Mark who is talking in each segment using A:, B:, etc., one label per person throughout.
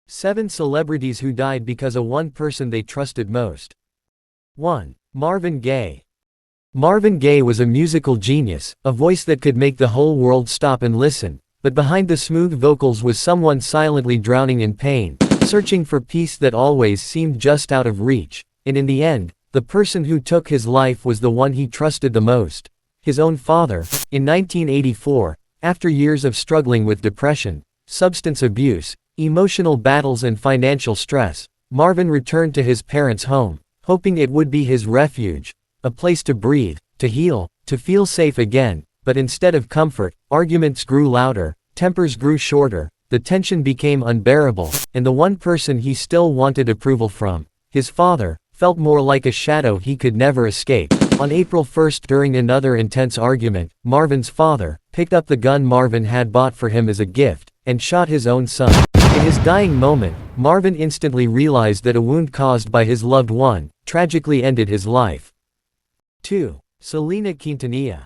A: 7 celebrities who died because of one person they trusted most. 1. Marvin Gaye. Marvin Gaye was a musical genius, a voice that could make the whole world stop and listen, but behind the smooth vocals was someone silently drowning in pain, searching for peace that always seemed just out of reach, and in the end, the person who took his life was the one he trusted the most, his own father. In 1984, after years of struggling with depression, substance abuse, emotional battles and financial stress, Marvin returned to his parents' home, hoping it would be his refuge, a place to breathe, to heal, to feel safe again. But instead of comfort, arguments grew louder, tempers grew shorter, the tension became unbearable, and the one person he still wanted approval from, his father, felt more like a shadow he could never escape. On April 1, during another intense argument, Marvin's father picked up the gun Marvin had bought for him as a gift, and shot his own son. In his dying moment, Marvin instantly realized that a wound caused by his loved one tragically ended his life. 2. Selena Quintanilla.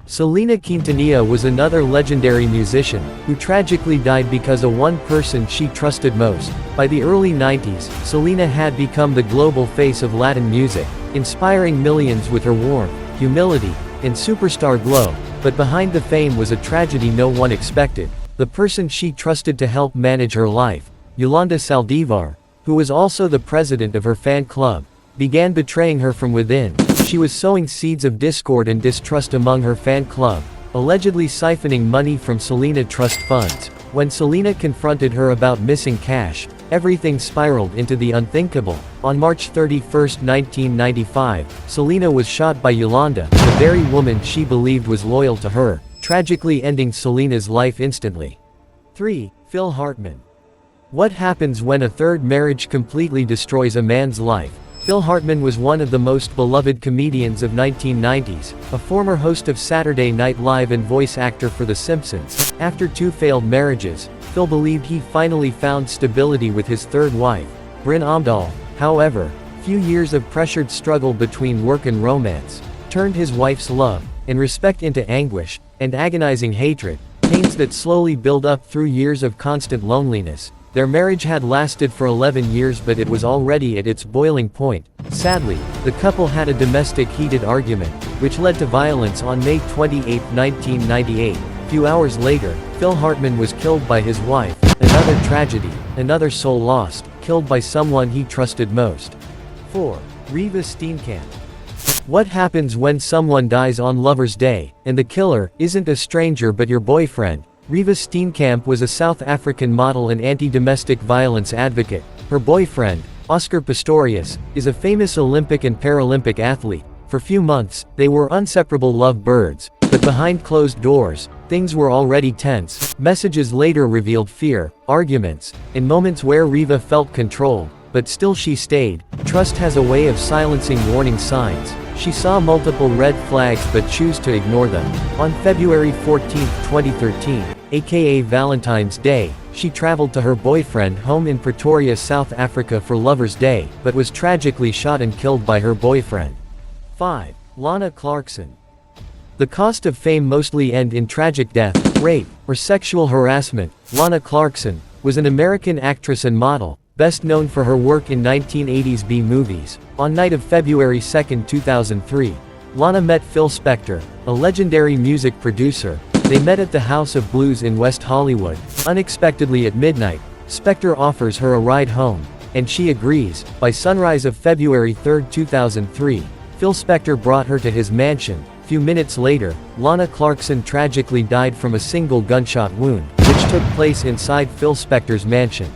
A: Selena Quintanilla was another legendary musician, who tragically died because of one person she trusted most. By the early 90s, Selena had become the global face of Latin music, inspiring millions with her warmth, humility, and superstar glow. But behind the fame was a tragedy no one expected. The person she trusted to help manage her life, Yolanda Saldivar, who was also the president of her fan club, began betraying her from within. She was sowing seeds of discord and distrust among her fan club, allegedly siphoning money from Selena trust funds. When Selena confronted her about missing cash, everything spiraled into the unthinkable. On March 31, 1995, Selena was shot by Yolanda, the very woman she believed was loyal to her, tragically ending Selena's life instantly. 3. Phil Hartman. What happens when a third marriage completely destroys a man's life? Phil Hartman was one of the most beloved comedians of 1990s, a former host of Saturday Night Live and voice actor for The Simpsons. After 2 failed marriages, Phil believed he finally found stability with his third wife, Bryn Omdahl. However, few years of pressured struggle between work and romance turned his wife's love and respect into anguish and agonizing hatred, pains that slowly build up through years of constant loneliness. Their marriage had lasted for 11 years, but it was already at its boiling point. Sadly, the couple had a domestic heated argument, which led to violence on May 28, 1998. Few hours later, Phil Hartman was killed by his wife. Another tragedy, another soul lost, killed by someone he trusted most. 4. Reeva Steenkamp. What happens when someone dies on Lover's Day, and the killer isn't a stranger but your boyfriend? Reeva Steenkamp was a South African model and anti-domestic violence advocate. Her boyfriend, Oscar Pistorius, is a famous Olympic and Paralympic athlete. For few months, they were inseparable lovebirds, but behind closed doors, things were already tense. Messages later revealed fear, arguments, and moments where Reeva felt controlled, but still she stayed. Trust has a way of silencing warning signs. She saw multiple red flags but chose to ignore them. On February 14, 2013, aka Valentine's Day, she traveled to her boyfriend home in Pretoria, South Africa for Lover's Day, but was tragically shot and killed by her boyfriend. 5. Lana Clarkson. The cost of fame mostly end in tragic death, rape, or sexual harassment. Lana Clarkson was an American actress and model, best known for her work in 1980s B-movies. On night of February 2, 2003, Lana met Phil Spector, a legendary music producer. They met at the House of Blues in West Hollywood. Unexpectedly at midnight, Spector offers her a ride home, and she agrees. By sunrise of February 3, 2003, Phil Spector brought her to his mansion. Few minutes later, Lana Clarkson tragically died from a single gunshot wound, which took place inside Phil Spector's mansion.